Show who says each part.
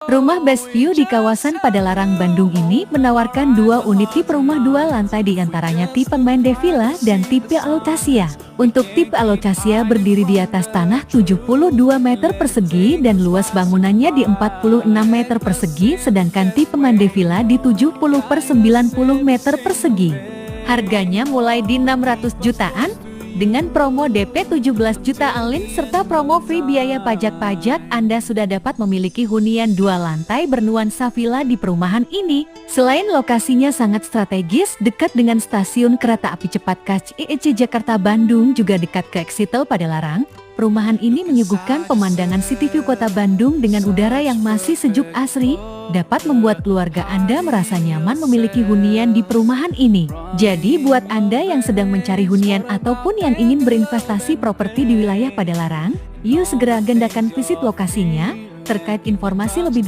Speaker 1: Rumah Best View di kawasan Padalarang, Bandung ini menawarkan dua unit tipe rumah dua lantai, di antaranya tipe Mande Villa dan tipe Altasia. Untuk tipe Altasia berdiri di atas tanah 72 meter persegi dan luas bangunannya di 46 meter persegi, sedangkan tipe Mande Villa di 70 per 90 meter persegi. Harganya mulai di 600 jutaan, dengan promo DP 17 juta all-in serta promo free biaya pajak Anda sudah dapat memiliki hunian dua lantai bernuansa villa di perumahan ini. Selain lokasinya sangat strategis, dekat dengan stasiun kereta api cepat KCIC Jakarta Bandung, juga dekat ke Eksitel Padalarang, perumahan ini menyuguhkan pemandangan city view kota Bandung dengan udara yang masih sejuk asri, dapat membuat keluarga Anda merasa nyaman memiliki hunian di perumahan ini. Jadi buat Anda yang sedang mencari hunian ataupun yang ingin berinvestasi properti di wilayah Padalarang, yuk segera agendakan visit lokasinya. Terkait informasi lebih detail